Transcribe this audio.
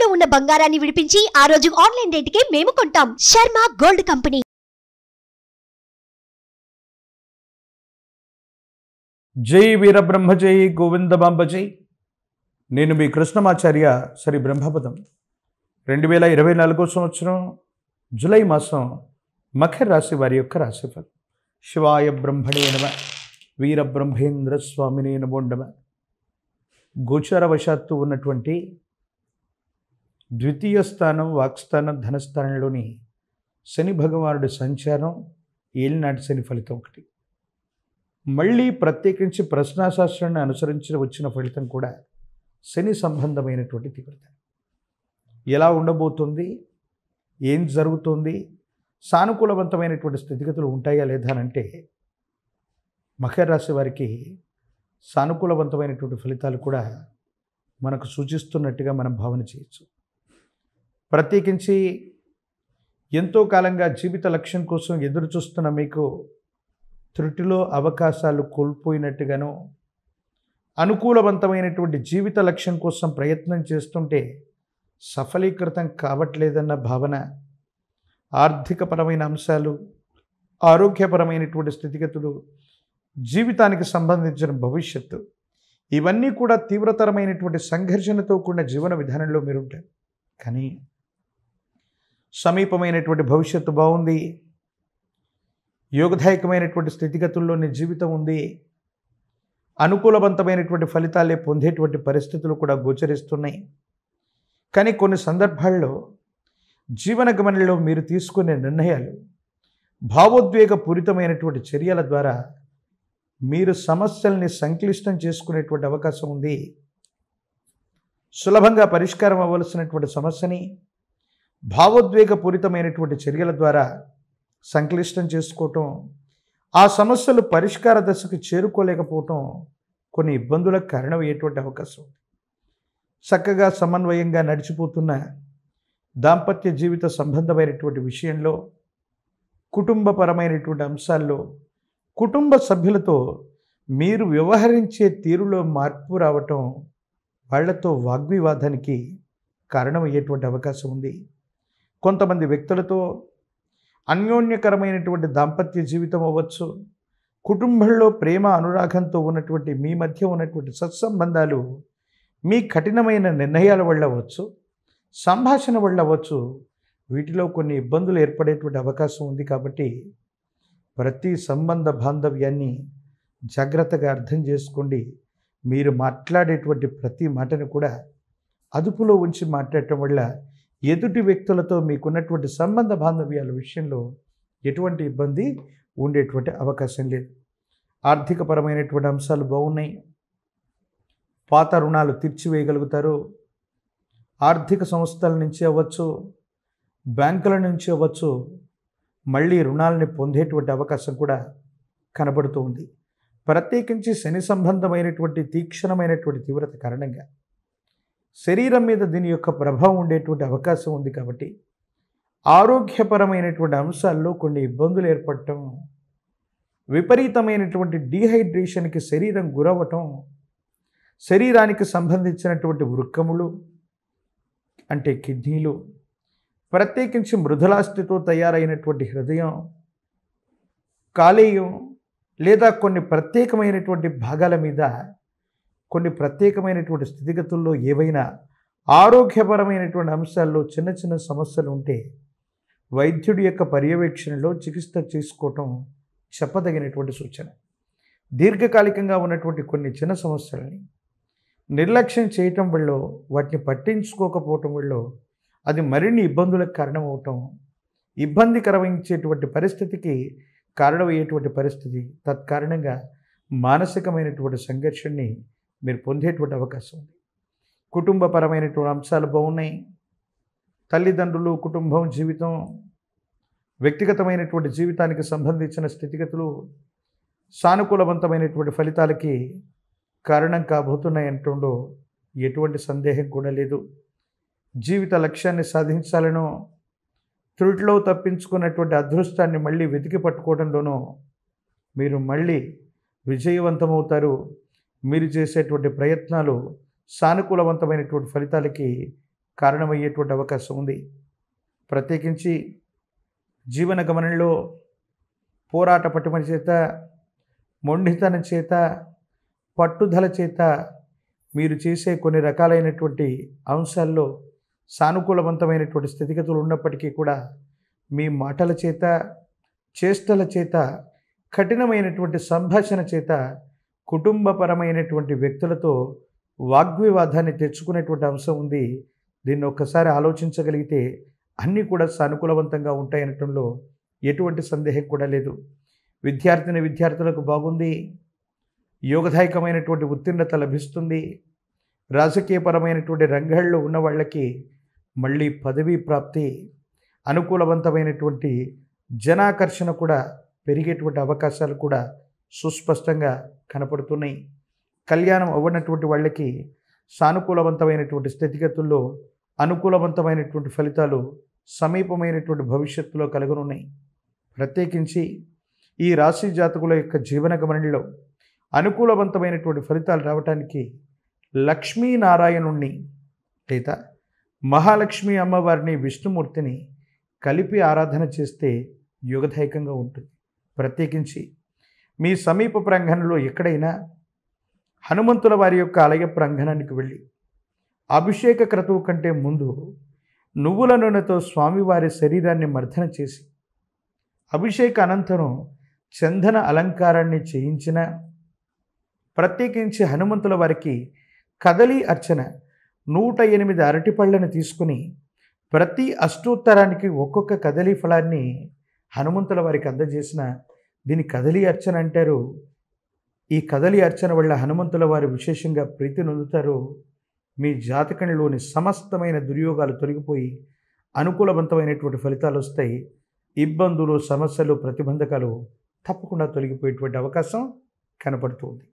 తాకట్టులో ఉన్న బంగారాన్ని విడిపించి ఆ రోజు ఆన్లైన్ రేటుకే మేము కొంటాం. Sharma gold company. జై వీరబ్రహ్మ జై గోవిందమాంబ జై. నేను మీ కృష్ణమాచార్య శ్రీ బ్రహ్మపదం. 2024 సంవత్సరం జూలై మాసం మకర రాశి వారి యొక్క రాశిఫలం. శివాయ బ్రహ్మణే నమ, వీరబ్రహ్మేంద్ర స్వామినే నమో నమ. గోచారవశాత్తు ఉన్నటువంటి ద్వితీయ స్థానం వాక్స్థానం ధనస్థానంలోని శని భగవానుడి సంచారం ఏలినాటి శని ఫలితం ఒకటి. మళ్ళీ ప్రత్యేకించి ప్రశ్నాశాస్త్రాన్ని అనుసరించి వచ్చిన ఫలితం కూడా శని సంబంధమైనటువంటి తీవ్రత. ఎలా ఉండబోతుంది, ఏం జరుగుతుంది, సానుకూలవంతమైనటువంటి స్థితిగతులు ఉంటాయా లేదా అంటే మకర రాశి వారికి సానుకూలవంతమైనటువంటి ఫలితాలు కూడా మనకు సూచిస్తున్నట్టుగా మనం భావన చేయొచ్చు. ప్రత్యేకించి ఎంతో కాలంగా జీవిత లక్ష్యం కోసం ఎదురు చూస్తున్న మీకు త్రుటిలో అవకాశాలు కోల్పోయినట్టుగాను, అనుకూలవంతమైనటువంటి జీవిత లక్ష్యం కోసం ప్రయత్నం చేస్తుంటే సఫలీకృతం కావట్లేదన్న భావన, ఆర్థికపరమైన అంశాలు, ఆరోగ్యపరమైనటువంటి స్థితిగతులు, జీవితానికి సంబంధించిన భవిష్యత్తు, ఇవన్నీ కూడా తీవ్రతరమైనటువంటి సంఘర్షణతో కూడిన జీవన విధానంలో మీరు ఉంటారు. కానీ సమీపమైనటువంటి భవిష్యత్తు బాగుంది, యోగదాయకమైనటువంటి స్థితిగతుల్లోని జీవితం ఉంది, అనుకూలవంతమైనటువంటి ఫలితాలే పొందేటువంటి పరిస్థితులు కూడా గోచరిస్తున్నాయి. కానీ కొన్ని సందర్భాల్లో జీవన గమనంలో మీరు తీసుకునే నిర్ణయాలు, భావోద్వేగపూరితమైనటువంటి చర్యల ద్వారా మీరు సమస్యల్ని సంక్లిష్టం చేసుకునేటువంటి అవకాశం ఉంది. సులభంగా పరిష్కారం అవ్వవలసినటువంటి సమస్యని భావోద్వేగపూరితమైనటువంటి చర్యల ద్వారా సంక్లిష్టం చేసుకోవటం, ఆ సమస్యలు పరిష్కార దశకు చేరుకోలేకపోవటం కొన్ని ఇబ్బందులకు కారణమయ్యేటువంటి అవకాశం ఉంది. చక్కగా సమన్వయంగా నడిచిపోతున్న దాంపత్య జీవిత సంబంధమైనటువంటి విషయంలో, కుటుంబపరమైనటువంటి అంశాల్లో కుటుంబ సభ్యులతో మీరు వ్యవహరించే తీరులో మార్పు రావటం వాళ్లతో వాగ్వివాదానికి కారణమయ్యేటువంటి అవకాశం ఉంది. కొంతమంది వ్యక్తులతో అన్యోన్యకరమైనటువంటి దాంపత్య జీవితం అవ్వచ్చు, కుటుంబంలో ప్రేమ అనురాగంతో ఉన్నటువంటి మీ మధ్య ఉన్నటువంటి సత్సంబంధాలు మీ కఠినమైన నిర్ణయాల వల్ల అవ్వచ్చు, సంభాషణ వల్ల అవ్వచ్చు, వీటిలో కొన్ని ఇబ్బందులు ఏర్పడేటువంటి అవకాశం ఉంది. కాబట్టి ప్రతి సంబంధ బాంధవ్యాన్ని జాగ్రత్తగా అర్థం చేసుకోండి. మీరు మాట్లాడేటువంటి ప్రతి మాటను కూడా అదుపులో ఉంచి మాట్లాడటం వల్ల ఎదుటి వ్యక్తులతో మీకున్నటువంటి సంబంధ బాంధవ్యాల విషయంలో ఎటువంటి ఇబ్బంది ఉండేటువంటి అవకాశం లేదు. ఆర్థికపరమైనటువంటి అంశాలు బాగున్నాయి, పాత రుణాలు తీర్చివేయగలుగుతారు. ఆర్థిక సంస్థల నుంచి అవ్వచ్చు, బ్యాంకుల నుంచి అవ్వచ్చు, మళ్ళీ రుణాలని పొందేటువంటి అవకాశం కూడా కనబడుతూ ఉంది. ప్రత్యేకించి శని సంబంధమైనటువంటి తీక్షణమైనటువంటి తీవ్రత కారణంగా శరీరం మీద దీని యొక్క ప్రభావం ఉండేటువంటి అవకాశం ఉంది. కాబట్టి ఆరోగ్యపరమైనటువంటి అంశాల్లో కొన్ని ఇబ్బందులు ఏర్పడటం, విపరీతమైనటువంటి డీహైడ్రేషన్కి శరీరం గురవ్వటం, శరీరానికి సంబంధించినటువంటి వృక్కములు అంటే కిడ్నీలు, ప్రత్యేకించి మృదులాస్థితో తయారైనటువంటి హృదయం, కాలేయం లేదా కొన్ని ప్రత్యేకమైనటువంటి భాగాల మీద కొన్ని ప్రత్యేకమైనటువంటి స్థితిగతుల్లో ఏవైనా ఆరోగ్యపరమైనటువంటి అంశాల్లో చిన్న చిన్న సమస్యలు ఉంటే వైద్యుడి యొక్క పర్యవేక్షణలో చికిత్స చేసుకోవటం చెప్పదగినటువంటి సూచన. దీర్ఘకాలికంగా ఉన్నటువంటి కొన్ని చిన్న సమస్యలని నిర్లక్ష్యం చేయటం వల్ల, వాటిని పట్టించుకోకపోవటం వల్ల అది మరిన్ని ఇబ్బందులకు కారణమవటం, ఇబ్బందికరమైనటువంటి పరిస్థితికి కారణమయ్యేటువంటి పరిస్థితి, తత్కారణంగా మానసికమైనటువంటి సంఘర్షణని మీరు పొందేటువంటి అవకాశం ఉంది. కుటుంబపరమైనటువంటి అంశాలు బాగున్నాయి. తల్లిదండ్రులు, కుటుంబం, జీవితం, వ్యక్తిగతమైనటువంటి జీవితానికి సంబంధించిన స్థితిగతులు సానుకూలవంతమైనటువంటి ఫలితాలకి కారణం కాబోతున్నాయంటంలో ఎటువంటి సందేహం కూడా లేదు. జీవిత లక్ష్యాన్ని సాధించాలనో, త్రుటిలో తప్పించుకున్నటువంటి అదృష్టాన్ని మళ్ళీ వెతికి పట్టుకోవడంలోనూ మీరు మళ్ళీ విజయవంతమవుతారు. మీరు చేసేటువంటి ప్రయత్నాలు సానుకూలవంతమైనటువంటి ఫలితాలకి కారణమయ్యేటువంటి అవకాశం ఉంది. ప్రత్యేకించి జీవన గమనంలో పోరాట పటిమ చేత, మొండితనం చేత, పట్టుదల చేత మీరు చేసే కొన్ని రకాలైనటువంటి అంశాల్లో సానుకూలవంతమైనటువంటి స్థితిగతులు ఉన్నప్పటికీ కూడా మీ మాటల చేత, చేష్టల చేత, కఠినమైనటువంటి సంభాషణ చేత కుటుంబపరమైనటువంటి వ్యక్తులతో వాగ్వివాదాన్ని తెచ్చుకునేటువంటి అంశం ఉంది. దీన్ని ఒక్కసారి ఆలోచించగలిగితే అన్నీ కూడా సానుకూలవంతంగా ఉంటాయనటంలో ఎటువంటి సందేహం కూడా లేదు. విద్యార్థులకు బాగుంది. యోగదాయకమైనటువంటి ఉత్తీర్ణత లభిస్తుంది. రాజకీయపరమైనటువంటి రంగాల్లో ఉన్న వాళ్ళకి మళ్ళీ పదవీ ప్రాప్తి, అనుకూలవంతమైనటువంటి జనాకర్షణ కూడా పెరిగేటువంటి అవకాశాలు కూడా సుస్పష్టంగా కనపడుతున్నాయి. కళ్యాణం అవ్వనటువంటి వాళ్ళకి సానుకూలవంతమైనటువంటి స్థితిగతుల్లో అనుకూలవంతమైనటువంటి ఫలితాలు సమీపమైనటువంటి భవిష్యత్తులో కలుగనున్నాయి. ప్రత్యేకించి ఈ రాశి జాతకుల యొక్క జీవన గమనంలో అనుకూలవంతమైనటువంటి ఫలితాలు రావటానికి లక్ష్మీనారాయణుణ్ణి లేదా మహాలక్ష్మి అమ్మవారిని, విష్ణుమూర్తిని కలిపి ఆరాధన చేస్తే యోగదాయకంగా ఉంటుంది. ప్రత్యేకించి మీ సమీప ప్రాంగణంలో ఎక్కడైనా హనుమంతుల వారి యొక్క ఆలయ ప్రాంగణానికి వెళ్ళి అభిషేక క్రతువు కంటే ముందు నువ్వుల నూనెతో స్వామివారి శరీరాన్ని మర్దన చేసి అభిషేక అనంతరం చందన అలంకారాన్ని చేయించిన, ప్రత్యేకించి హనుమంతుల వారికి కదలి అర్చన 108 అరటిపళ్ళను తీసుకుని ప్రతి అష్టోత్తరానికి ఒక్కొక్క కదలి ఫలాన్ని హనుమంతుల వారికి అందజేసిన దీని కదలి అర్చన అంటారు. ఈ కదలి అర్చన వల్ల హనుమంతుల వారు విశేషంగా ప్రీతి నొందుతారు. మీ జాతకంలోని సమస్తమైన దుర్యోగాలు తొలగిపోయి అనుకూలవంతమైనటువంటి ఫలితాలు వస్తాయి. ఇబ్బందులు, సమస్యలు, ప్రతిబంధకాలు తప్పకుండా తొలగిపోయేటువంటి అవకాశం కనపడుతుంది.